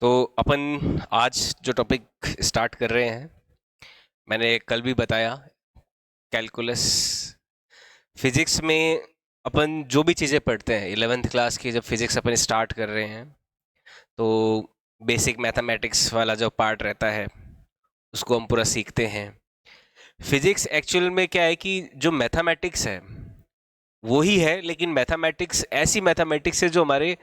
तो अपन आज जो टॉपिक स्टार्ट कर रहे हैं, मैंने कल भी बताया। कैलकुलस फिजिक्स में अपन जो भी चीज़ें पढ़ते हैं 11th क्लास की, जब फिजिक्स अपन स्टार्ट कर रहे हैं तो बेसिक मैथमेटिक्स वाला जो पार्ट रहता है उसको हम पूरा सीखते हैं। फिजिक्स एक्चुअल में क्या है कि जो मैथमेटिक्स है वो ही है, लेकिन मैथमेटिक्स ऐसी मैथमेटिक्स है जो हमारे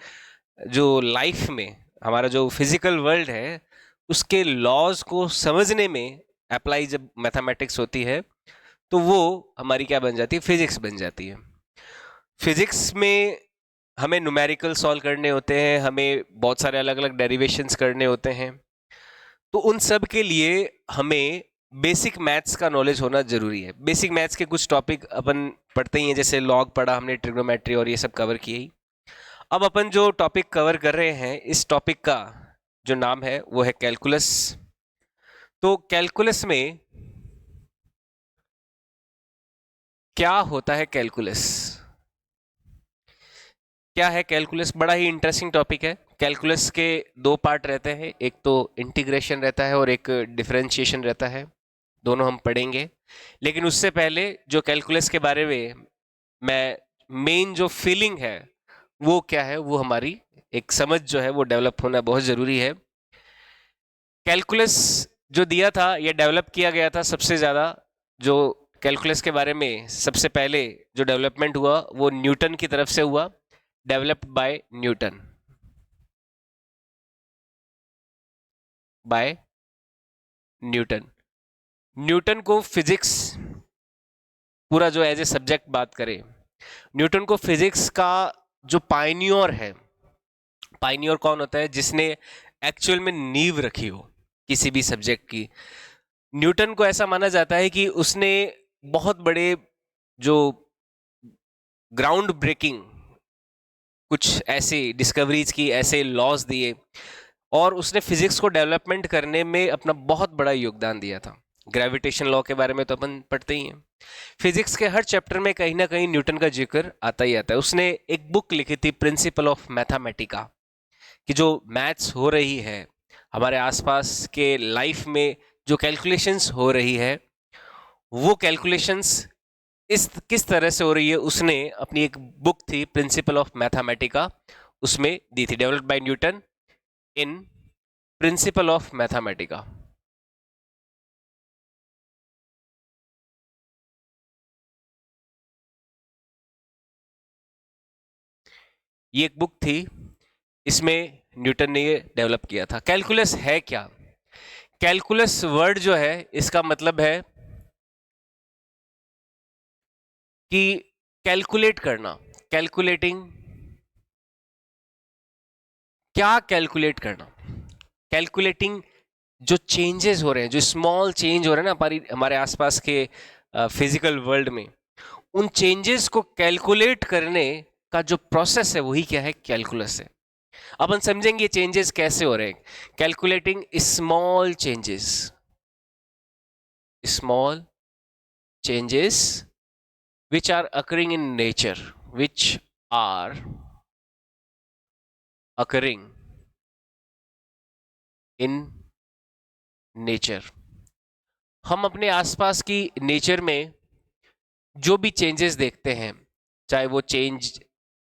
जो लाइफ में, हमारा जो फिजिकल वर्ल्ड है उसके लॉज को समझने में अप्लाई जब मैथमेटिक्स होती है तो वो हमारी क्या बन जाती है, फिजिक्स बन जाती है। फिजिक्स में हमें न्यूमेरिकल सॉल्व करने होते हैं, हमें बहुत सारे अलग अलग डेरिवेशंस करने होते हैं। तो उन सब के लिए हमें बेसिक मैथ्स का नॉलेज होना जरूरी है। बेसिक मैथ्स के कुछ टॉपिक अपन पढ़ते ही हैं, जैसे लॉग पढ़ा हमने, ट्रिग्नोमेट्री और ये सब कवर किए ही। अब अपन जो टॉपिक कवर कर रहे हैं, इस टॉपिक का जो नाम है वो है कैलकुलस। तो कैलकुलस में क्या होता है? कैलकुलस क्या है? कैलकुलस बड़ा ही इंटरेस्टिंग टॉपिक है। कैलकुलस के दो पार्ट रहते हैं, एक तो इंटीग्रेशन रहता है और एक डिफरेंशिएशन रहता है। दोनों हम पढ़ेंगे, लेकिन उससे पहले जो कैलकुलस के बारे में मैं मेन जो फीलिंग है वो क्या है, वो हमारी एक समझ जो है वो डेवलप होना बहुत ज़रूरी है। कैलकुलस जो दिया था, ये डेवलप किया गया था सबसे ज़्यादा। जो कैलकुलस के बारे में सबसे पहले जो डेवलपमेंट हुआ वो न्यूटन की तरफ से हुआ, developed by Newton, by Newton. Newton को फिजिक्स पूरा जो एज ए सब्जेक्ट बात करें, न्यूटन को फिजिक्स का जो पायनियर है, पायनियर कौन होता है? जिसने एक्चुअल में नींव रखी हो किसी भी सब्जेक्ट की। न्यूटन को ऐसा माना जाता है कि उसने बहुत बड़े जो ग्राउंड ब्रेकिंग कुछ ऐसे डिस्कवरीज की, ऐसे लॉज दिए, और उसने फिजिक्स को डेवलपमेंट करने में अपना बहुत बड़ा योगदान दिया था। ग्रेविटेशन लॉ के बारे में तो अपन पढ़ते ही हैं। फिजिक्स के हर चैप्टर में कहीं ना कहीं न्यूटन का जिक्र आता ही आता है। उसने एक बुक लिखी थी, प्रिंसिपल ऑफ मैथमेटिका, कि जो मैथ्स हो रही है हमारे आसपास के लाइफ में, जो कैलकुलेशंस हो रही है, वो कैलकुलेशंस इस किस तरह से हो रही है, उसने अपनी एक बुक थी प्रिंसिपल ऑफ मैथमेटिका, उसमें दी थी, developed by Newton in principle of Mathematica. ये एक बुक थी, इसमें न्यूटन ने ये डेवलप किया था। कैलकुलस है क्या? कैलकुलस वर्ड जो है, इसका मतलब है कि कैलकुलेट करना, कैलकुलेटिंग। क्या कैलकुलेट करना? कैलकुलेटिंग जो चेंजेस हो रहे हैं, जो स्मॉल चेंज हो रहे हैं ना हमारी, हमारे आसपास के फिजिकल वर्ल्ड में, उन चेंजेस को कैलकुलेट करने का जो प्रोसेस है वही क्या है? कैलकुलस है। अपन समझेंगे चेंजेस कैसे हो रहे हैं। Calculating small changes, small changes which are occurring in nature, which are occurring in nature। हम अपने आसपास की नेचर में जो भी चेंजेस देखते हैं, चाहे वो चेंज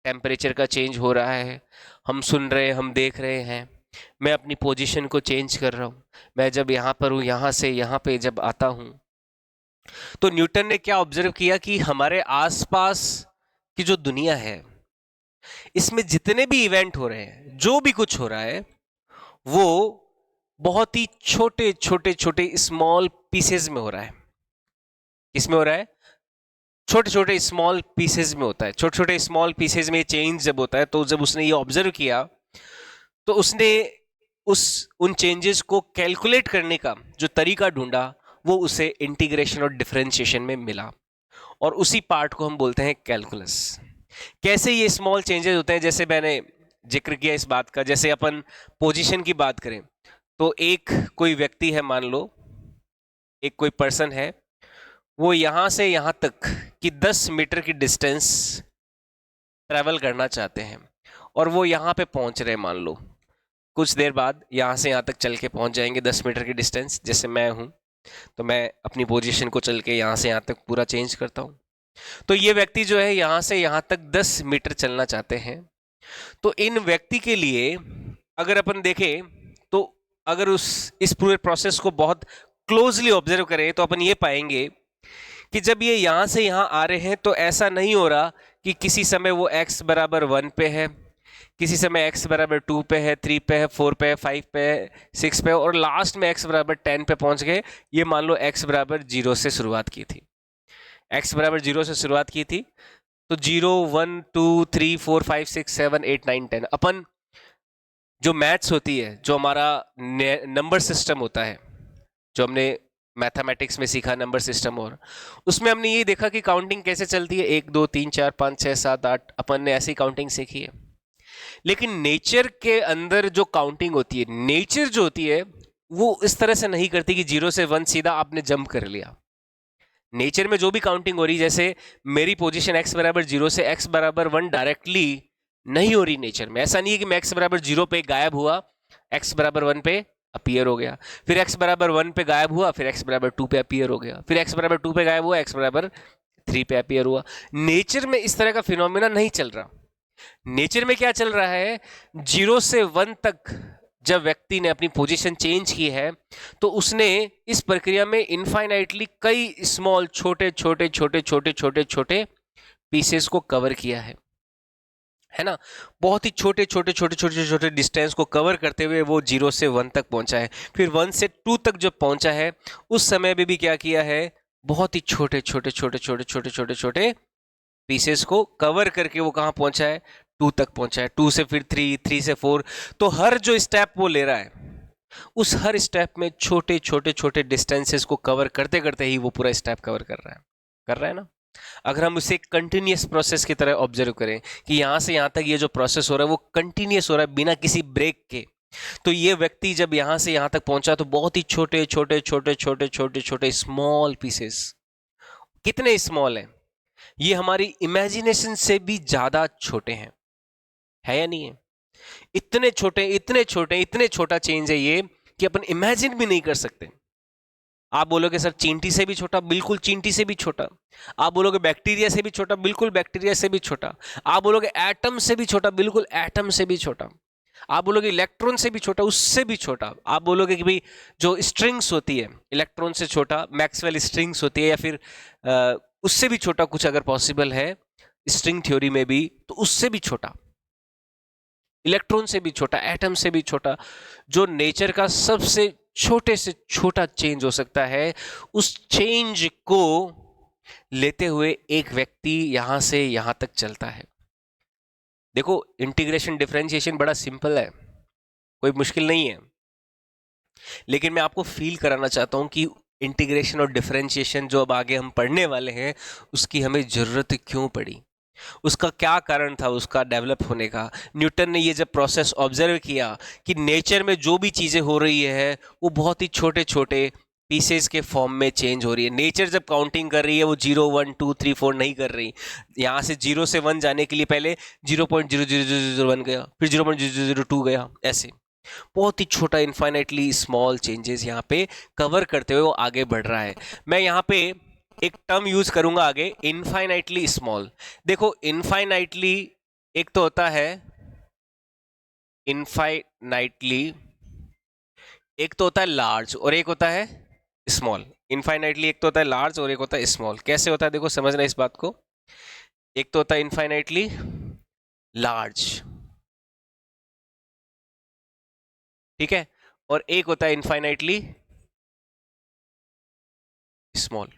टेम्परेचर का चेंज हो रहा है, हम सुन रहे हैं, हम देख रहे हैं, मैं अपनी पोजीशन को चेंज कर रहा हूँ, मैं जब यहाँ पर हूँ यहाँ से यहाँ पे जब आता हूँ, तो न्यूटन ने क्या ऑब्जर्व किया कि हमारे आसपास की जो दुनिया है, इसमें जितने भी इवेंट हो रहे हैं, जो भी कुछ हो रहा है, वो बहुत ही छोटे छोटे छोटे स्मॉल पीसेस में हो रहा है। किसमें हो रहा है? छोटे छोटे स्मॉल पीसेस में होता है। छोटे छोटे स्मॉल पीसेस में चेंज जब होता है, तो जब उसने ये ऑब्जर्व किया तो उसने उस उन चेंजेस को कैलकुलेट करने का जो तरीका ढूंढा, वो उसे इंटीग्रेशन और डिफरेंशिएशन में मिला, और उसी पार्ट को हम बोलते हैं कैलकुलस। कैसे ये स्मॉल चेंजेस होते हैं, जैसे मैंने जिक्र किया इस बात का, जैसे अपन पोजीशन की बात करें, तो एक कोई व्यक्ति है, मान लो एक कोई पर्सन है, वो यहां से यहां तक की 10 मीटर की डिस्टेंस ट्रैवल करना चाहते हैं, और वो यहां पे पहुंच रहे हैं मान लो। कुछ देर बाद यहाँ से यहाँ तक चल के पहुँच जाएंगे 10 मीटर की डिस्टेंस। जैसे मैं हूँ तो मैं अपनी पोजीशन को चल के यहाँ से यहाँ तक पूरा चेंज करता हूँ। तो ये व्यक्ति जो है यहाँ से यहाँ तक 10 मीटर चलना चाहते हैं। तो इन व्यक्ति के लिए अगर अपन देखें तो अगर इस पूरे प्रोसेस को बहुत क्लोजली ऑब्जर्व करें तो अपन ये पाएंगे कि जब ये यहाँ से यहाँ आ रहे हैं तो ऐसा नहीं हो रहा कि किसी समय वो x बराबर 1 पे है, किसी समय x बराबर 2 पे है, 3 पे है, 4 पे है, 5 पे है, 6 पे है और लास्ट में x बराबर 10 पे पहुंच गए। ये मान लो x बराबर 0 से शुरुआत की थी, x बराबर 0 से शुरुआत की थी। तो 0 1 2 3 4 5 6 7 8 9 10 अपन जो मैथ्स होती है, जो हमारा नंबर सिस्टम होता है, जो हमने मैथमेटिक्स में सीखा नंबर सिस्टम, और उसमें हमने ये देखा कि काउंटिंग कैसे चलती है, 1 2 3 4 5 6 7 8 अपन ने ऐसी काउंटिंग सीखी है। लेकिन नेचर के अंदर जो काउंटिंग होती है, नेचर जो होती है वो इस तरह से नहीं करती कि 0 से 1 सीधा आपने जंप कर लिया। नेचर में जो भी काउंटिंग हो रही, जैसे मेरी पोजीशन x बराबर 0 से x बराबर 1 डायरेक्टली नहीं हो रही नेचर में। ऐसा नहीं है कि मैं x बराबर 0 पे गायब हुआ, x बराबर 1 पे अपीयर हो गया, फिर x बराबर 1 पे गायब हुआ, फिर x बराबर 2 पे अपीयर हो गया, फिर x बराबर 2 पे गायब हुआ, x बराबर 3 पे अपीयर हुआ। नेचर में इस तरह का फिनोमेना नहीं चल रहा। नेचर में क्या चल रहा है, 0 से 1 तक जब व्यक्ति ने अपनी पोजीशन चेंज की है तो उसने इस प्रक्रिया में इनफाइनाइटली कई स्मॉल छोटे छोटे छोटे छोटे छोटे छोटे पीसेस को कवर किया है ना। बहुत ही छोटे छोटे छोटे छोटे छोटे डिस्टेंस को कवर करते हुए वो 0 से 1 तक पहुंचा है। फिर 1 से 2 तक जब पहुंचा है उस समय में भी क्या किया है, बहुत ही छोटे छोटे छोटे छोटे छोटे छोटे छोटे पीसेस को कवर करके वो कहां पहुंचा है, 2 तक पहुंचा है। 2 से फिर 3, 3 से 4। तो हर जो स्टेप वो ले रहा है उस हर स्टेप में छोटे छोटे छोटे डिस्टेंसेस को कवर करते करते ही वो पूरा स्टेप कवर कर रहा है ना। अगर हम उसे कंटिन्यूअस प्रोसेस की तरह ऑब्जर्व करें कि यहां से यहां तक ये जो प्रोसेस हो रहा है वो कंटिन्यूअस हो रहा है बिना किसी ब्रेक के, तो ये व्यक्ति जब यहां से यहां तक पहुंचा तो बहुत ही छोटे छोटे छोटे छोटे छोटे छोटे स्मॉल पीसेस, कितने स्मॉल हैं, ये हमारी इमेजिनेशन से भी ज्यादा छोटे हैं, है या नहीं है। इतने छोटे इतने छोटे इतने छोटा चेंज है ये कि अपन इमेजिन भी नहीं कर सकते। आप बोलोगे सर चींटी से भी छोटा, बिल्कुल चींटी से भी छोटा। आप बोलोगे बैक्टीरिया से भी छोटा, बिल्कुल बैक्टीरिया से भी छोटा। आप बोलोगे एटम से भी छोटा, बिल्कुल एटम से भी छोटा। आप बोलोगे इलेक्ट्रॉन से भी छोटा, उससे भी छोटा। आप बोलोगे कि भाई जो स्ट्रिंग्स होती है इलेक्ट्रॉन से छोटा, मैक्सवेल स्ट्रिंग्स होती है, या फिर उससे भी छोटा कुछ अगर पॉसिबल है स्ट्रिंग थ्योरी में भी, तो उससे भी छोटा, इलेक्ट्रॉन से भी छोटा, एटम से भी छोटा, जो नेचर का सबसे छोटे से छोटा चेंज हो सकता है, उस चेंज को लेते हुए एक व्यक्ति यहां से यहां तक चलता है। देखो इंटीग्रेशन डिफरेंशिएशन बड़ा सिंपल है, कोई मुश्किल नहीं है, लेकिन मैं आपको फील कराना चाहता हूं कि इंटीग्रेशन और डिफरेंशिएशन जो अब आगे हम पढ़ने वाले हैं उसकी हमें जरूरत क्यों पड़ी, उसका क्या कारण था उसका डेवलप होने का। न्यूटन ने ये जब प्रोसेस ऑब्जर्व किया कि नेचर में जो भी चीज़ें हो रही है वो बहुत ही छोटे छोटे पीसेस के फॉर्म में चेंज हो रही है। नेचर जब काउंटिंग कर रही है वो 0 1 2 3 4 नहीं कर रही। यहाँ से 0 से 1 जाने के लिए पहले 0.00001 गया, फिर 0.002 गया, ऐसे बहुत ही छोटा इनफाइनाइटली स्मॉल चेंजेस यहाँ पे कवर करते हुए वो आगे बढ़ रहा है। मैं यहाँ पे एक टर्म यूज करूंगा आगे, इनफाइनाइटली स्मॉल। देखो इनफाइनाइटली एक तो होता है इनफाइनाइटली, एक तो होता है लार्ज और एक होता है स्मॉल। इनफाइनाइटली एक तो होता है लार्ज और एक होता है स्मॉल। कैसे होता है देखो समझना इस बात को। एक तो होता है इनफाइनाइटली लार्ज, ठीक है, और एक होता है इनफाइनाइटली स्मॉल।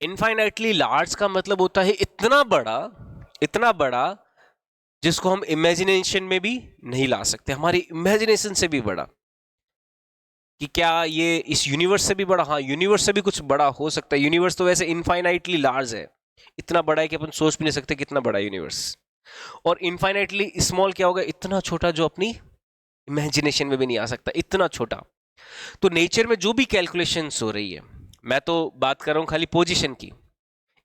इनफाइनाइटली लार्ज का मतलब होता है इतना बड़ा जिसको हम इमेजिनेशन में भी नहीं ला सकते, हमारी इमेजिनेशन से भी बड़ा। कि क्या ये इस यूनिवर्स से भी बड़ा, हाँ यूनिवर्स से भी कुछ बड़ा हो सकता है। यूनिवर्स तो वैसे इनफाइनाइटली लार्ज है, इतना बड़ा है कि अपन सोच भी नहीं सकते कितना बड़ा यूनिवर्स। और इनफाइनाइटली स्मॉल क्या होगा, इतना छोटा जो अपनी इमेजिनेशन में भी नहीं आ सकता, इतना छोटा। तो नेचर में जो भी कैलकुलेशंस हो रही है, मैं तो बात कर रहा हूं खाली पोजीशन की,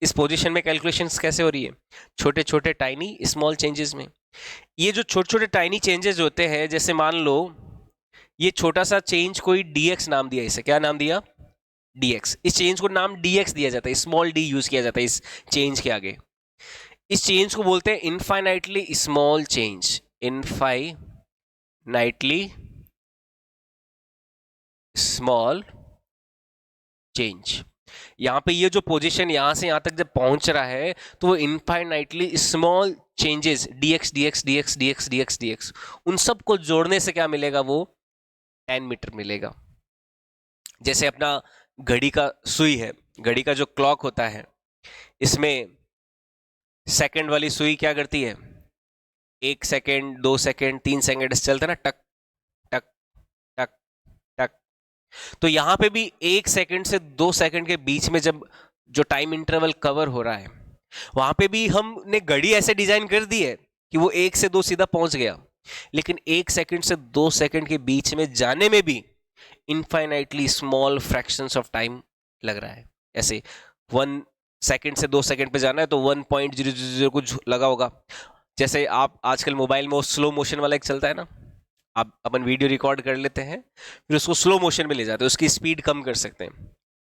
इस पोजीशन में कैलकुलेशंस कैसे हो रही है, छोटे छोटे टाइनी स्मॉल चेंजेस में। ये जो छोटे छोटे टाइनी चेंजेस होते हैं, जैसे मान लो ये छोटा सा चेंज कोई dx नाम दिया, इसे क्या नाम दिया, dx। इस चेंज को नाम dx दिया जाता है, स्मॉल d यूज किया जाता है इस चेंज के आगे। इस चेंज को बोलते हैं infinitely small change, infinitely small change. यहां पे ये जो पोजीशन यहां से यहां तक जब पहुंच रहा है तो वो infinitely small changes dx dx dx dx dx dx, उन सब को जोड़ने से क्या मिलेगा, वो 10 मीटर मिलेगा। जैसे अपना घड़ी का सुई है, घड़ी का जो क्लॉक होता है, इसमें सेकंड वाली सुई क्या करती है, 1 सेकंड 2 सेकंड 3 सेकंड ऐसे चलता है ना, टक टक टक टक। तो यहां पे भी 1 सेकंड से 2 सेकंड के बीच में जब जो टाइम इंटरवल कवर हो रहा है, वहां पे भी हमने घड़ी ऐसे डिजाइन कर दी है कि वो 1 से 2 सीधा पहुंच गया, लेकिन 1 सेकंड से 2 सेकंड के बीच में जाने में भी infinitely small fractions of time लग रहा है। ऐसे 1 सेकंड से 2 सेकंड पे जाना है तो 1.000 कुछ लगा होगा। जैसे आप आजकल मोबाइल में वो स्लो मोशन वाला एक चलता है ना, आप अपन वीडियो रिकॉर्ड कर लेते हैं फिर उसको स्लो मोशन में ले जाते हैं, उसकी स्पीड कम कर सकते हैं,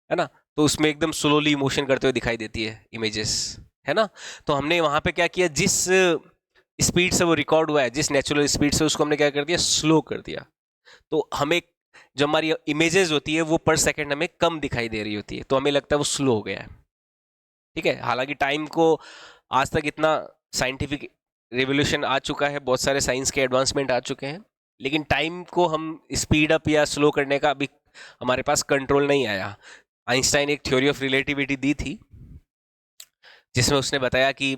है ना, तो उसमें एकदम स्लोली मोशन करते हुए दिखाई देती है इमेजेस, है ना। तो हमने वहां पे क्या किया, जिस स्पीड से वो रिकॉर्ड हुआ है, जिस नेचुरल स्पीड से, उसको हमने क्या कर दिया, स्लो कर दिया। तो हमें जो हमारी इमेजेस होती है वो पर सेकंड हमें कम दिखाई दे रही होती है, तो हमें लगता है वो स्लो हो गया है। ठीक है, हालांकि टाइम को आज तक इतना साइंटिफिक रिवोल्यूशन आ चुका है, बहुत सारे साइंस के एडवांसमेंट आ चुके हैं, लेकिन टाइम को हम स्पीड अप या स्लो करने का अभी हमारे पास कंट्रोल नहीं आया। आइंस्टाइन एक थ्योरी ऑफ रिलेटिविटी दी थी जिसमें उसने बताया कि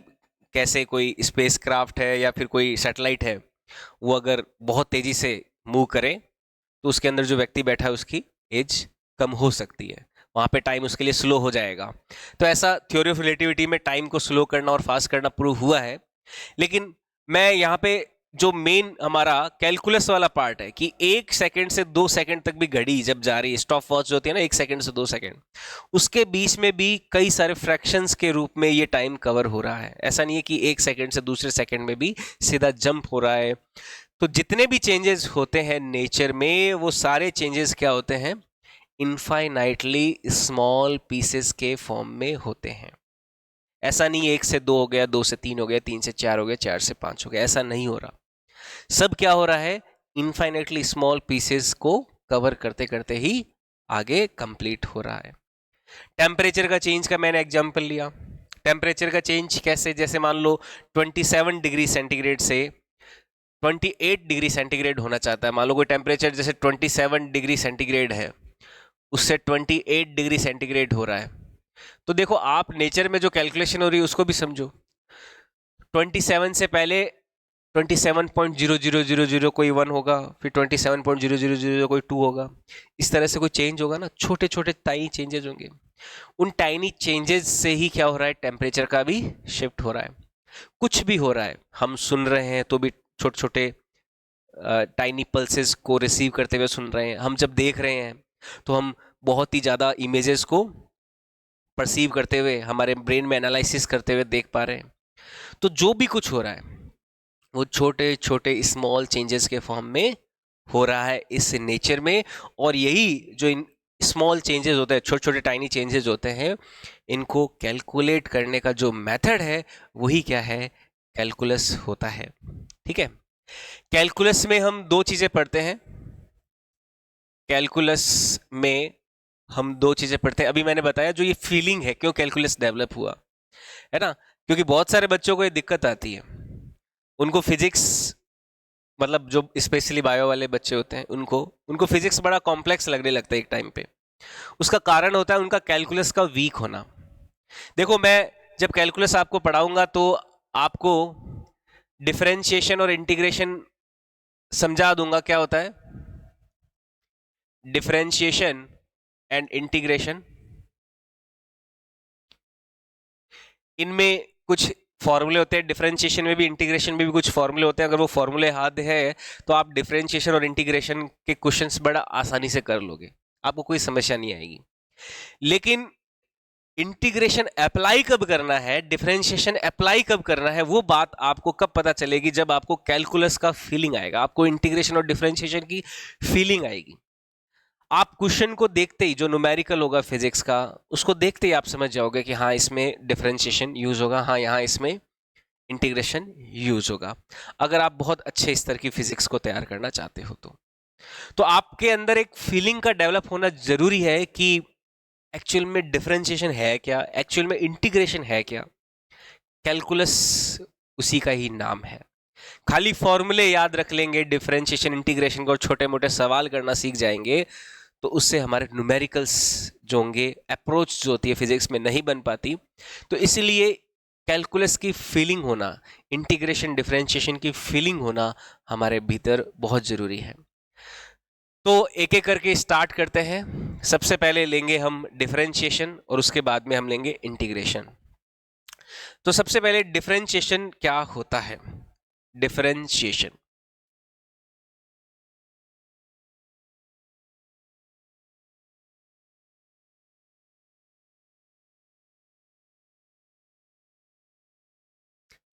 कैसे कोई स्पेस क्राफ्ट है या फिर कोई सैटेलाइट है, वो अगर बहुत तेजी से मूव करे तो उसके अंदर जो व्यक्ति बैठा है उसकी एज कम हो सकती है, वहां पे टाइम उसके लिए स्लो हो जाएगा। तो ऐसा थ्योरी ऑफ रिलेटिविटी में टाइम को स्लो करना और फास्ट करना प्रूव हुआ है। लेकिन मैं यहाँ पे जो मेन हमारा कैलकुलस वाला पार्ट है कि 1 सेकंड से 2 सेकंड तक भी घड़ी जब जा रही है, स्टॉप वॉच जो होती है ना 1 सेकंड से 2 सेकंड, उसके बीच में भी कई सारे फ्रैक्शंस के रूप में ये टाइम कवर हो रहा है। ऐसा नहीं है कि 1 सेकंड से दूसरे सेकंड में भी सीधा जंप हो रहा है। तो जितने भी चेंजेस होते हैं नेचर में, वो सारे चेंजेस क्या होते हैं, इनफाइनाइटली स्मॉल पीसेस के फॉर्म में होते हैं। ऐसा नहीं 1 से 2 हो गया, 2 से 3 हो गया, 3 से 4 हो गया, 4 से 5 हो गया, ऐसा नहीं हो रहा। सब क्या हो रहा है, इनफाइनाइटली स्मॉल पीसेस को कवर करते करते ही आगे कंप्लीट हो रहा है। टेम्परेचर का चेंज का मैंने एग्जांपल लिया। टेम्परेचर का चेंज कैसे, जैसे मान लो 27 डिग्री सेंटीग्रेड से 28 डिग्री सेंटीग्रेड होना चाहता है। मान लो कोई टेम्परेचर जैसे 27 डिग्री सेंटीग्रेड है, उससे 28 डिग्री सेंटीग्रेड हो रहा है, तो देखो आप नेचर में जो कैलकुलेशन हो रही है उसको भी समझो। 27 से पहले 27.0000 कोई 1 होगा, फिर 27.0000 कोई 2 होगा, इस तरह से कोई चेंज होगा ना, छोटे छोटे टाइनी चेंजेस होंगे। उन टाइनी चेंजेस से ही क्या हो रहा है, टेम्परेचर का भी शिफ्ट हो रहा है। कुछ भी हो रहा है, हम सुन रहे हैं तो भी छोटे छोटे टाइनी पल्सेस को रिसीव करते हुए सुन रहे हैं, हम जब देख रहे हैं तो हम बहुत ही ज़्यादा इमेजेस को परसीव करते हुए, हमारे ब्रेन में एनालिसिस करते हुए देख पा रहे हैं। तो जो भी कुछ हो रहा है वो छोटे छोटे स्मॉल चेंजेस के फॉर्म में हो रहा है इस नेचर में। और यही जो इन स्मॉल चेंजेस होते हैं, छोटे छोटे टाइनी चेंजेस होते हैं, इनको कैलकुलेट करने का जो मेथड है वही क्या है, कैलकुलस होता है। ठीक है, कैलकुलस में हम दो चीजें पढ़ते हैं। कैलकुलस में हम दो चीजें पढ़ते हैं, अभी मैंने बताया जो ये फीलिंग है क्यों कैलकुलस डेवलप हुआ है ना, क्योंकि बहुत सारे बच्चों को ये दिक्कत आती है, उनको फिजिक्स, मतलब जो स्पेशली बायो वाले बच्चे होते हैं उनको उनको फिजिक्स बड़ा कॉम्प्लेक्स लगने लगता है एक टाइम पे। उसका कारण होता है उनका कैलकुलस का वीक होना। देखो मैं जब कैलकुलस आपको पढ़ाऊंगा तो आपको डिफरेंशिएशन और इंटीग्रेशन समझा दूंगा क्या होता है, डिफरेंशिएशन एंड इंटीग्रेशन। इनमें कुछ फॉर्मूले होते हैं, डिफरेंशिएशन में भी इंटीग्रेशन में भी कुछ फॉर्मूले होते हैं। अगर वो फॉर्मूले याद है तो आप डिफरेंशिएशन और इंटीग्रेशन के क्वेश्चंस बड़ा आसानी से कर लोगे, आपको कोई समस्या नहीं आएगी। लेकिन इंटीग्रेशन अप्लाई कब करना है, डिफरेंशिएशन अप्लाई कब करना है, वो बात आपको कब पता चलेगी, जब आपको कैलकुलस का फीलिंग आएगा, आपको इंटीग्रेशन और डिफरेंशिएशन की फीलिंग आएगी। आप क्वेश्चन को देखते ही, जो न्यूमेरिकल होगा फिजिक्स का, उसको देखते ही आप समझ जाओगे कि हाँ इसमें डिफरेंशिएशन यूज होगा, हाँ यहाँ इसमें इंटीग्रेशन यूज होगा, अगर आप बहुत अच्छे स्तर की फिजिक्स को तैयार करना चाहते हो तो आपके अंदर एक फीलिंग का डेवलप होना जरूरी है कि एक्चुअल में डिफरेंशिएशन है क्या, एक्चुअल में इंटीग्रेशन है क्या। कैलकुलस उसी का ही नाम है। खाली फॉर्मूले याद रख लेंगे डिफरेंशिएशन इंटीग्रेशन को और छोटे मोटे सवाल करना सीख जाएंगे तो उससे हमारे न्यूमेरिकल्स जो होंगे, अप्रोच जो होती है फिजिक्स में नहीं बन पाती। तो इसलिए कैलकुलस की फीलिंग होना, इंटीग्रेशन डिफरेंशिएशन की फीलिंग होना हमारे भीतर बहुत जरूरी है। तो एक एक करके स्टार्ट करते हैं। सबसे पहले लेंगे हम डिफरेंशिएशन और उसके बाद में हम लेंगे इंटीग्रेशन। तो सबसे पहले डिफरेंशिएशन क्या होता है। डिफरेंशिएशन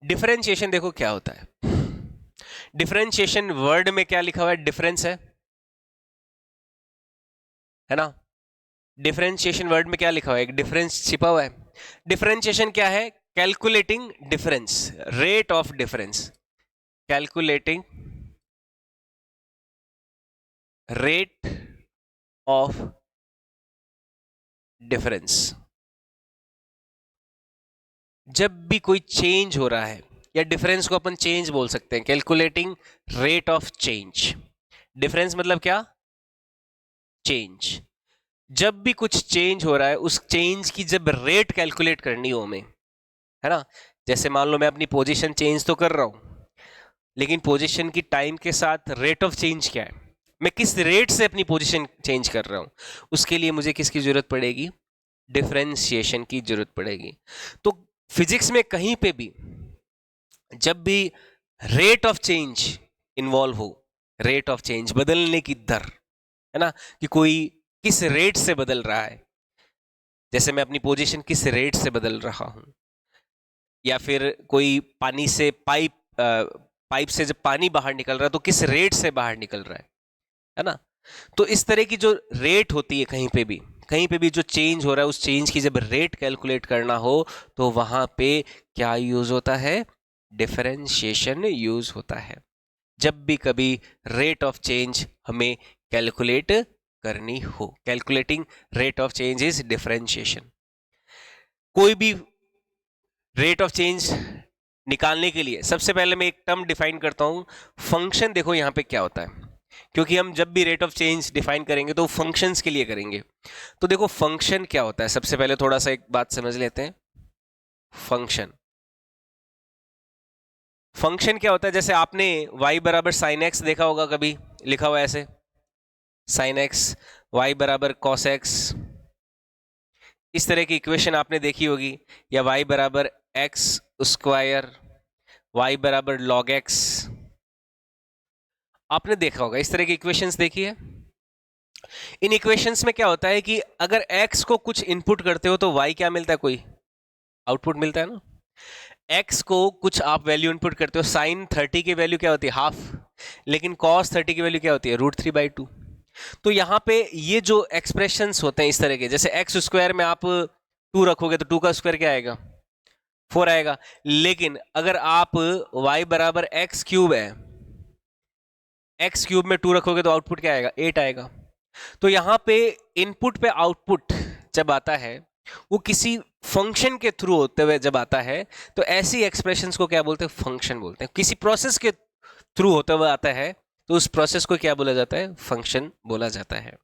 डिफरेंशिएशन देखो क्या होता है। डिफरेंशिएशन वर्ड में क्या लिखा हुआ है, डिफरेंस है ना। डिफरेंशिएशन वर्ड में क्या लिखा हुआ है, एक डिफरेंस छिपा हुआ है। डिफरेंशिएशन क्या है, calculating difference, rate of difference, calculating rate of difference. जब भी कोई चेंज हो रहा है, या डिफरेंस को अपन चेंज बोल सकते हैं, calculating rate of change. Difference मतलब क्या, चेंज। जब भी कुछ चेंज हो रहा है, उस चेंज की जब रेट कैलकुलेट करनी हो हमें, है ना। जैसे मान लो मैं अपनी पोजीशन चेंज तो कर रहा हूं, लेकिन पोजीशन की टाइम के साथ रेट ऑफ चेंज क्या है, मैं किस रेट से अपनी पोजीशन चेंज कर रहा हूं, उसके लिए मुझे किसकी जरूरत पड़ेगी, डिफरेंशिएशन की जरूरत पड़ेगी। तो फिजिक्स में कहीं पे भी जब भी रेट ऑफ चेंज इन्वॉल्व हो, रेट ऑफ चेंज बदलने की दर, है ना, कि कोई किस रेट से बदल रहा है, जैसे मैं अपनी पोजीशन किस रेट से बदल रहा हूं, या फिर कोई पानी से पाइप से जब पानी बाहर निकल रहा है तो किस रेट से बाहर निकल रहा है ना। तो इस तरह की जो रेट होती है, कहीं पे भी जो चेंज हो रहा है, उस चेंज की जब रेट कैलकुलेट करना हो तो वहां पे क्या यूज होता है, डिफरेंशिएशन यूज होता है। जब भी कभी रेट ऑफ चेंज हमें कैलकुलेट करनी हो, calculating rate of change is differentiation. कोई भी रेट ऑफ चेंज निकालने के लिए सबसे पहले मैं एक टर्म डिफाइन करता हूं, फंक्शन। देखो यहां पे क्या होता है, क्योंकि हम जब भी रेट ऑफ चेंज डिफाइन करेंगे तो फंक्शंस के लिए करेंगे। तो देखो फंक्शन क्या होता है, सबसे पहले थोड़ा सा एक बात समझ लेते हैं। फंक्शन, फंक्शन क्या होता है, जैसे आपने y बराबर साइन एक्स देखा होगा, कभी लिखा हुआ है ऐसे, साइन एक्स, y बराबर कॉस एक्स, इस तरह की इक्वेशन आपने देखी होगी, या y बराबर एक्स स्क्वायर, y बराबर लॉग एक्स, आपने देखा होगा इस तरह की इक्वेशंस देखी है। इन इक्वेशंस में क्या होता है कि अगर x को कुछ इनपुट करते हो तो y क्या मिलता है, कोई आउटपुट मिलता है ना। x को कुछ आप वैल्यू इनपुट करते हो, साइन 30 की वैल्यू क्या होती है, हाफ, लेकिन कॉस 30 की वैल्यू क्या होती है, √3/2। तो यहां पे ये जो एक्सप्रेशंस होते हैं इस तरह के, जैसे एक्स स्क्वायर में आप 2 रखोगे तो 2 का स्क्वायर क्या आएगा, 4 आएगा। लेकिन अगर आप y बराबर एक्स क्यूब है, एक्स क्यूब में 2 रखोगे तो आउटपुट क्या आएगा, 8 आएगा। तो यहां पे इनपुट पे आउटपुट जब आता है, वो किसी फंक्शन के थ्रू होते हुए जब आता है, तो ऐसी एक्सप्रेशंस को क्या बोलते हैं, फंक्शन बोलते हैं। किसी प्रोसेस के थ्रू होते हुए आता है तो उस प्रोसेस को क्या बोला जाता है, फंक्शन बोला जाता है।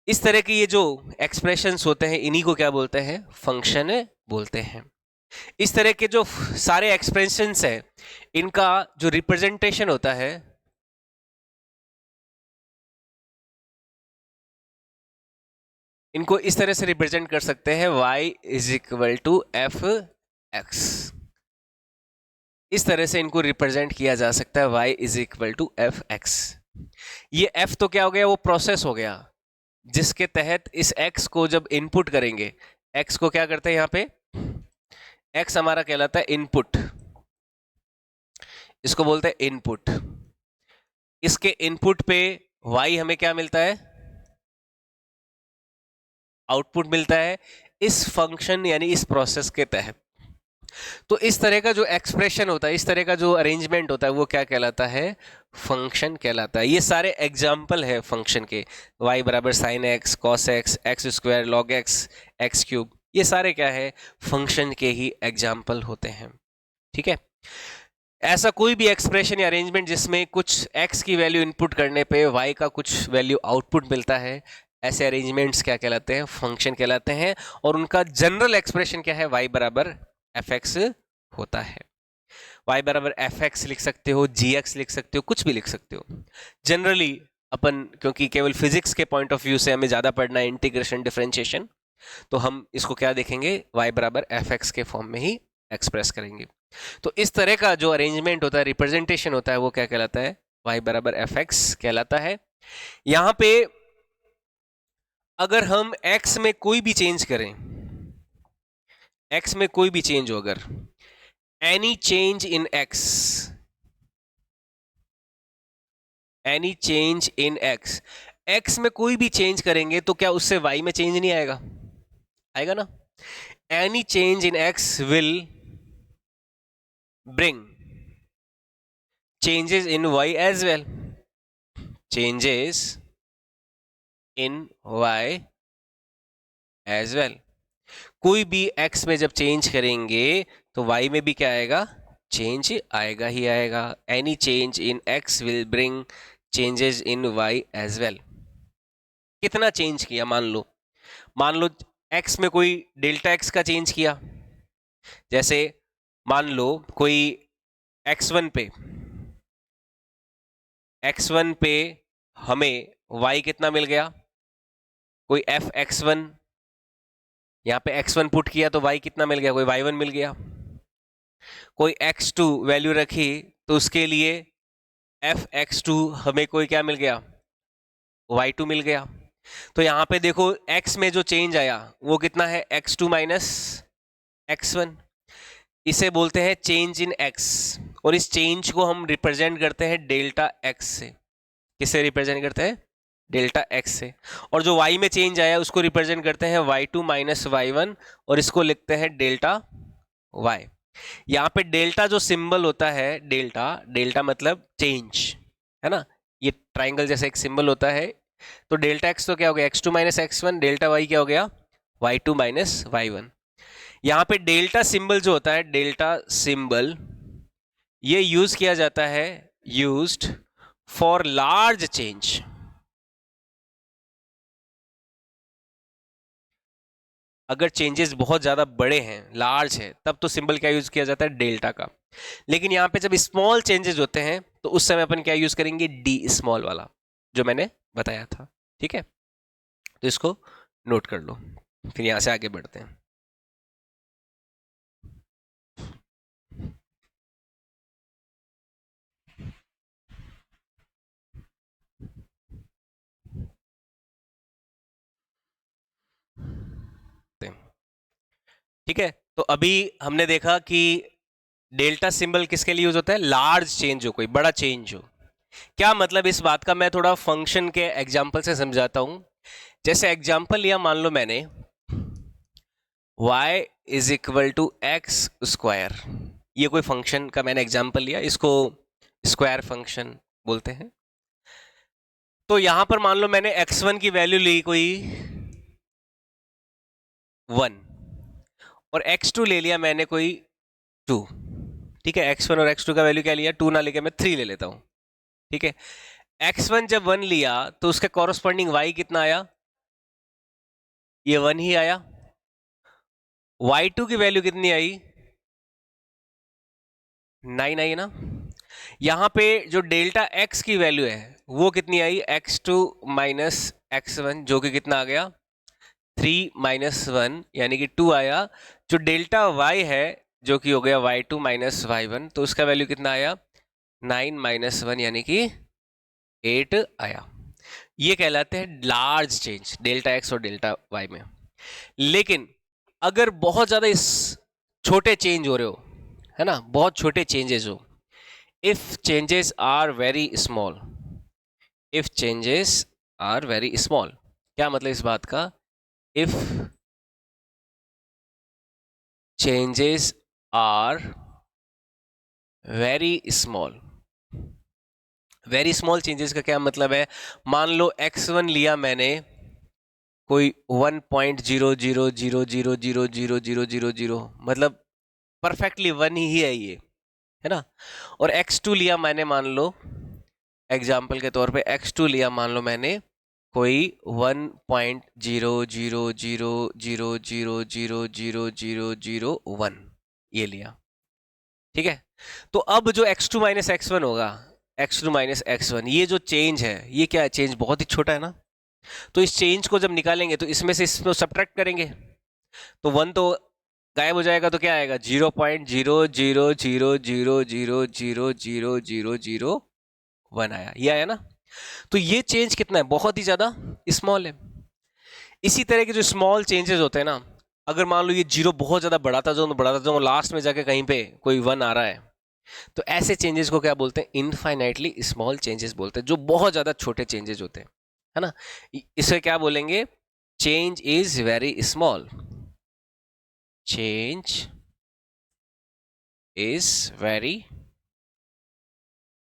इस तरह के ये जो एक्सप्रेशंस होते हैं, इन्हीं को क्या बोलते हैं, फंक्शन बोलते हैं। इस तरह के जो सारे एक्सप्रेशंस हैं, इनका जो रिप्रेजेंटेशन होता है, इनको इस तरह से रिप्रेजेंट कर सकते हैं, y is equal to f x. इस तरह से इनको रिप्रेजेंट किया जा सकता है, y is equal to f x. ये f तो क्या हो गया, वो प्रोसेस हो गया जिसके तहत इस x को जब इनपुट करेंगे, एक्स को क्या करते हैं यहाँ पे, एक्स हमारा कहलाता है इनपुट, इसको बोलते हैं इनपुट। इसके इनपुट पे वाई हमें क्या मिलता है, आउटपुट मिलता है इस फंक्शन यानी इस प्रोसेस के तहत। तो इस तरह का जो एक्सप्रेशन होता है, इस तरह का जो अरेंजमेंट होता है, वो क्या कहलाता है, फंक्शन कहलाता है। ये सारे एग्जाम्पल है फंक्शन के, y बराबर sine x, cos x, x square, log x, x cube, ये सारे क्या है, फंक्शन के ही एग्जाम्पल होते हैं। ठीक है, ऐसा कोई भी एक्सप्रेशन या अरेंजमेंट जिसमें कुछ x की वैल्यू इनपुट करने पे y का कुछ वैल्यू आउटपुट मिलता है, ऐसे अरेंजमेंट्स क्या कहलाते हैं, फंक्शन कहलाते हैं। और उनका जनरल एक्सप्रेशन क्या है, y बराबर एफ एक्स होता है। y बराबर एफ एक्स लिख सकते हो, जी एक्स लिख सकते हो, कुछ भी लिख सकते हो। जनरली अपन, क्योंकि केवल फिजिक्स के पॉइंट ऑफ व्यू से हमें ज्यादा पढ़ना है इंटीग्रेशन डिफरेंशिएशन, तो हम इसको क्या देखेंगे, y बराबर एफ एक्स के फॉर्म में ही एक्सप्रेस करेंगे। तो इस तरह का जो अरेंजमेंट होता है, रिप्रेजेंटेशन होता है, वो क्या कहलाता है, y बराबर एफ एक्स कहलाता है। यहां पे अगर हम x में कोई भी चेंज करें, x में कोई भी चेंज हो, अगर any change in x, any change in x, x में कोई भी चेंज करेंगे तो क्या उससे y में चेंज नहीं आएगा, आएगा ना। Any change in x will bring changes in y as well, changes in y as well। कोई भी x में जब चेंज करेंगे तो y में भी क्या आएगा, चेंज आएगा ही आएगा। Any change in x will bring changes in y as well। कितना चेंज किया, मान लो x में कोई डेल्टा x का चेंज किया, जैसे मान लो कोई x1 पे, x1 पे हमें y कितना मिल गया, कोई एफ x1, यहाँ पे x1 पुट किया तो y कितना मिल गया, कोई y1 मिल गया। कोई x2 वैल्यू रखी तो उसके लिए एफ x2 हमें कोई क्या मिल गया, y2 मिल गया। तो यहाँ पे देखो x में जो चेंज आया वो कितना है, x2 माइनस x1, इसे बोलते हैं चेंज इन x। और इस चेंज को हम रिप्रेजेंट करते हैं डेल्टा x से। किससे रिप्रेजेंट करते हैं, डेल्टा x से। और जो y में चेंज आया उसको रिप्रेजेंट करते हैं y2 माइनस y1, और इसको लिखते हैं डेल्टा y। यहाँ पे डेल्टा जो सिंबल होता है, डेल्टा, डेल्टा मतलब चेंज, है ना, ये ट्राइंगल जैसा एक सिंबल होता है। तो डेल्टा x तो क्या हो गया, x2 minus x1, delta y क्या हो गया, y2 माइनस y1। यहाँ पे डेल्टा सिंबल जो होता है, डेल्टा सिंबल, ये यूज किया जाता है, यूज्ड फॉर लार्ज चेंज। अगर चेंजेस बहुत ज्यादा बड़े हैं, लार्ज है, तब तो सिंबल क्या यूज किया जाता है, डेल्टा का। लेकिन यहां पे जब स्मॉल चेंजेस होते हैं तो उस समय अपन क्या यूज करेंगे, डी स्मॉल वाला, जो मैंने बताया था। ठीक है, तो इसको नोट कर लो, फिर यहां से आगे बढ़ते हैं। ठीक है, तो अभी हमने देखा कि डेल्टा सिंबल किसके लिए यूज होता है, लार्ज चेंज हो, कोई बड़ा चेंज हो। क्या मतलब इस बात का, मैं थोड़ा फंक्शन के एग्जाम्पल से समझाता हूं। जैसे एग्जाम्पल लिया, मान लो मैंने y is equal to x square, ये कोई फंक्शन का मैंने एग्जाम्पल लिया, इसको स्क्वायर फंक्शन बोलते हैं। तो यहां पर मान लो मैंने x1 की वैल्यू ली कोई 1, और x2 ले लिया मैंने कोई 2। ठीक है, x1 और x2 का वैल्यू क्या लिया, 2 ना लेके मैं 3 ले लेता हूं। ठीक है, x1 जब 1 लिया तो उसका कॉरस्पॉन्डिंग y कितना आया, ये 1 ही आया। y2 की वैल्यू कितनी आई, 9 आई ना। यहां पे जो डेल्टा x की वैल्यू है वो कितनी आई, x2 माइनस x1, जो कि कितना आ गया, 3 माइनस 1 यानी कि 2 आया। जो डेल्टा y है जो कि हो गया y2 माइनस y1, तो उसका वैल्यू कितना आया, 9 माइनस 1 यानी कि 8 आया। ये कहलाते हैं लार्ज चेंज, डेल्टा x और डेल्टा y में। लेकिन अगर बहुत ज्यादा इस छोटे चेंज हो रहे हो, है ना, बहुत छोटे चेंजेस हो, if changes are very small, if changes are very small, क्या मतलब इस बात का? If changes are very small, very small changes का क्या मतलब है? मान लो x1 लिया मैंने, कोई 1.000000000, मतलब परफेक्टली वन ही है ये, है ना। और x2 लिया मैंने, मान लो एग्जाम्पल के तौर पे x2 लिया मान लो मैंने, कोई 1.000000001 ये लिया, ठीक है। तो अब जो x2 माइनस एक्स होगा, x2 माइनस x1, ये जो चेंज है, ये क्या है? चेंज बहुत ही छोटा है ना। तो इस चेंज को जब निकालेंगे तो इसमें से इसको सब्ट्रैक्ट करेंगे, तो 1 तो गायब हो जाएगा, तो क्या आएगा? 0.00000000001 आया, ये आया ना। तो ये चेंज कितना है? बहुत ही ज्यादा स्मॉल है। इसी तरह के जो स्मॉल चेंजेस होते हैं ना, अगर मान लो ये जीरो बहुत ज्यादा बढ़ाता जाऊं तो बढ़ाता जाऊं, लास्ट में जाके कहीं पे कोई 1 आ रहा है, तो ऐसे चेंजेस को क्या बोलते हैं? इनफाइनाइटली स्मॉल चेंजेस बोलते हैं, जो बहुत ज्यादा छोटे चेंजेस होते हैं, है ना। इसे क्या बोलेंगे? Change is very small, change is very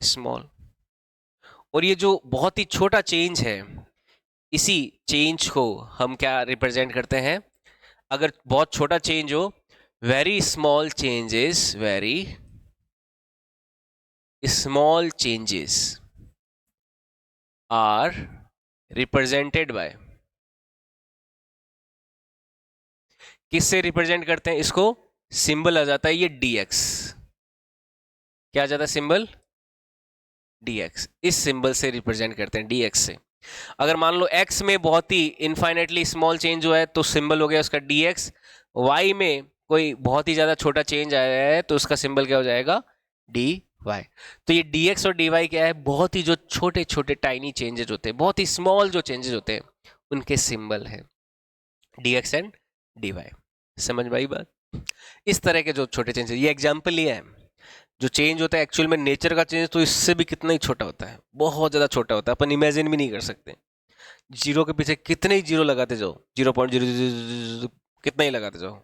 small. और ये जो बहुत ही छोटा चेंज है, इसी चेंज को हम क्या रिप्रेजेंट करते हैं? अगर बहुत छोटा चेंज हो, very small changes, very small changes are represented by, किससे रिप्रेजेंट करते हैं इसको? सिंबल आ जाता है ये dx, क्या आ जाता है सिंबल? dx, इस सिंबल से रिप्रेजेंट करते हैं, dx से। अगर मान लो x में बहुत ही इनफाइनेटली स्मॉल चेंज हुआ है तो सिंबल हो गया उसका dx, y में कोई बहुत ही ज्यादा छोटा चेंज आया है तो उसका सिंबल क्या हो जाएगा? dy। तो ये dx और dy क्या है? बहुत ही जो छोटे छोटे टाइनी चेंजेस होते हैं, बहुत ही स्मॉल जो चेंजेस होते हैं, उनके सिंबल है dx एंड dy। समझ में आई बात? इस तरह के जो छोटे चेंजेस, ये एग्जाम्पल लिया है। जो चेंज होता है एक्चुअल में नेचर का चेंज तो इससे भी कितना ही छोटा होता है, बहुत ज्यादा छोटा होता है, अपन इमेजिन भी नहीं कर सकते। जीरो के पीछे कितने ही जीरो लगाते जाओ, 0.0 कितना ही लगाते जाओ,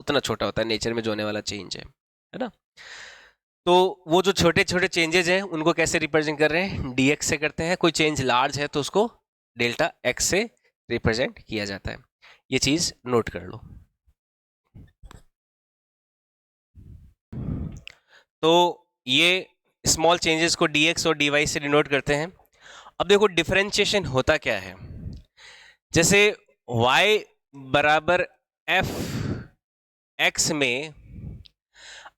उतना छोटा होता है नेचर में जो होने वाला चेंज है ना। तो वो जो छोटे छोटे चेंजेस हैं उनको कैसे रिप्रेजेंट कर रहे हैं? dx से करते हैं। कोई चेंज लार्ज है तो उसको डेल्टा x से रिप्रेजेंट किया जाता है। ये चीज नोट कर लो। तो ये स्मॉल चेंजेस को dx और dy से डिनोट करते हैं। अब देखो डिफरेंशिएशन होता क्या है। जैसे y बराबर f x में,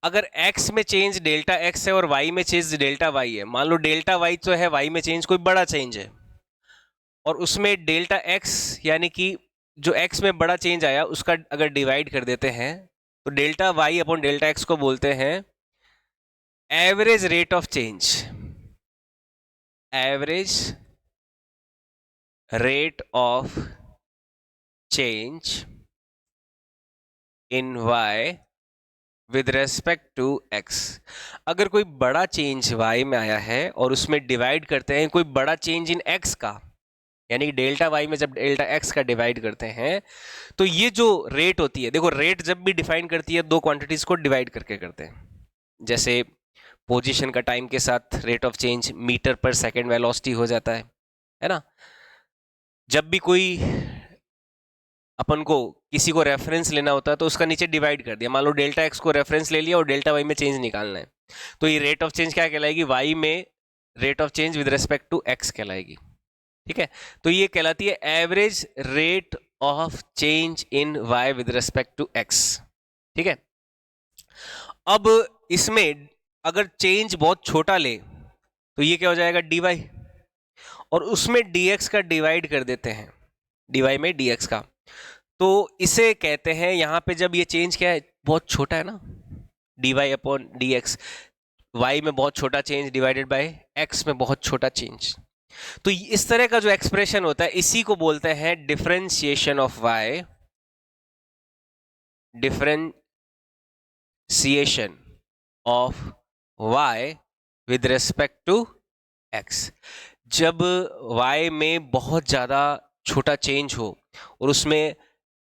अगर x में चेंज डेल्टा x है और y में चेंज डेल्टा y है, मान लो डेल्टा y जो है y में चेंज कोई बड़ा चेंज है, और उसमें डेल्टा x यानी कि जो x में बड़ा चेंज आया उसका अगर डिवाइड कर देते हैं, तो delta y upon delta x को बोलते हैं average rate of change, average rate of change in y with respect to x। अगर कोई बड़ा चेंज y में आया है और उसमें डिवाइड करते हैं कोई बड़ा चेंज इन x का, यानी डेल्टा y में जब डेल्टा x का डिवाइड करते हैं, तो ये जो रेट होती है, देखो रेट जब भी डिफाइन करती है दो क्वांटिटीज को डिवाइड करके करते हैं। जैसे पोजीशन का टाइम के साथ रेट ऑफ चेंज मीटर पर सेकेंड वेलोसिटी हो जाता है ना। जब भी कोई अपन को किसी को रेफरेंस लेना होता है तो उसका नीचे डिवाइड कर दिया, मान लो डेल्टा एक्स को रेफरेंस ले लिया और डेल्टा वाई में चेंज निकालना है, तो ये रेट ऑफ चेंज क्या कहलाएगी? वाई में rate of change with respect to X कहलाएगी, ठीक है। तो ये कहलाती है average rate of change in Y with respect to X, ठीक है। अब इसमें अगर चेंज बहुत छोटा ले तो ये क्या हो जाएगा? डी वाई, और उसमें dx का डिवाइड कर देते हैं, dy में dx का, तो इसे कहते हैं यहां पे जब ये चेंज क्या है? बहुत छोटा है ना, dy अपॉन dx, y में बहुत छोटा चेंज डिवाइडेड बाय x में बहुत छोटा चेंज। तो इस तरह का जो एक्सप्रेशन होता है इसी को बोलते हैं differentiation of y differentiation of y with respect to x। जब y में बहुत ज़्यादा छोटा चेंज हो और उसमें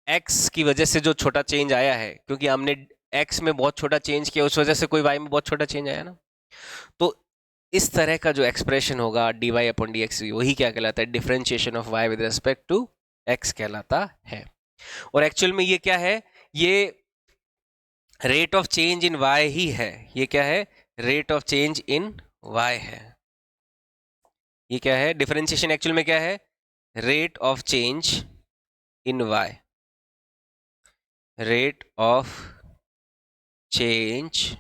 x की वजह से जो छोटा चेंज आया है, क्योंकि हमने x में बहुत छोटा चेंज किया उस वजह से कोई y में बहुत छोटा चेंज आया ना, तो इस तरह का जो एक्सप्रेशन होगा dy अपॉन डी एक्स, वही क्या कहलाता है, differentiation of y with respect to x कहलाता है। और एक्चुअल में ये क्या है, ये rate of change in y ही है। ये क्या है, rate of change in y है। ये क्या है, डिफरेंशिएशन एक्चुअल में क्या है, rate of change in y, rate of change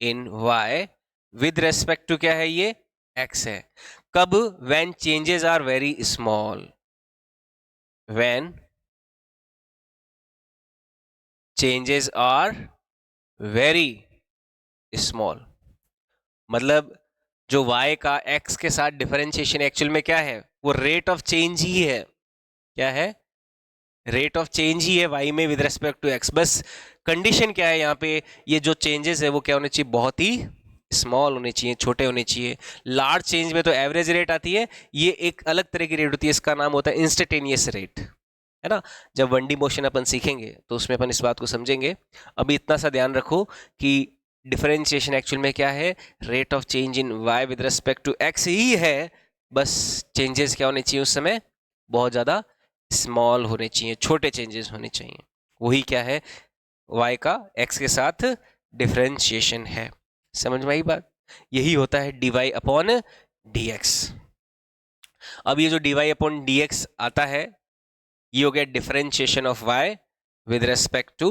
in y with respect to क्या है, ये x है। कब, when changes are very small, when changes are very small, मतलब जो y का x के साथ डिफरेंशिएशन एक्चुअल में क्या है, वो रेट ऑफ चेंज ही है। क्या है, रेट ऑफ चेंज ही है y में विद रेस्पेक्ट टू x। बस कंडीशन क्या है यहाँ पे, ये जो चेंजेस है वो क्या होने चाहिए, बहुत ही स्मॉल होने चाहिए, छोटे होने चाहिए। लार्ज चेंज में तो एवरेज रेट आती है, ये एक अलग तरह की रेट होती है, इसका नाम होता है इंस्टेंटेनियस रेट, है ना। जब 1D मोशन अपन सीखेंगे तो उसमें अपन इस बात को समझेंगे। अभी इतना सा ध्यान रखो कि डिफरेंशिएशन एक्चुअल में क्या है, rate of change in y with respect to x ही है। बस चेंजेस क्या होने चाहिए उस समय, बहुत ज़्यादा स्मॉल होने चाहिए, छोटे चेंजेस होने चाहिए। वही क्या है, y का x के साथ डिफरेंशिएशन है। समझ में आई बात, यही होता है dy अपॉन dx। अब ये जो dy अपॉन dx आता है, ये हो गया differentiation of y with respect to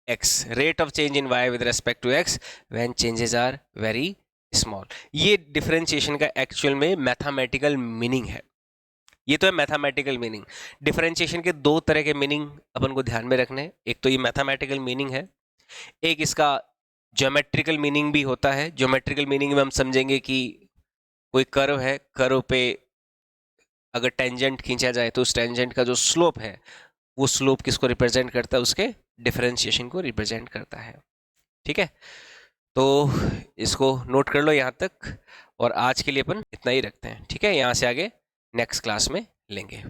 x, rate of change in y with respect to x when changes are very small. ये डिफरेंशिएशन का एक्चुअल में मैथमेटिकल मीनिंग है। ये तो है मैथमेटिकल मीनिंग। डिफरेंशिएशन के दो तरह के मीनिंग अपन को ध्यान में रखने हैं। एक तो ये मैथमेटिकल मीनिंग है, एक इसका ज्योमेट्रिकल मीनिंग भी होता है। ज्योमेट्रिकल मीनिंग में हम समझेंगे कि कोई कर्व है, कर्व पे अगर टेंजेंट खींचा जाए तो उस टेंजेंट का जो स्लोप है, वो स्लोप किसको रिप्रेजेंट करता है, उसके डिफरेंशिएशन को रिप्रेजेंट करता है। ठीक है, तो इसको नोट कर लो यहाँ तक, और आज के लिए अपन इतना ही रखते हैं। ठीक है, यहाँ से आगे नेक्स्ट क्लास में लेंगे।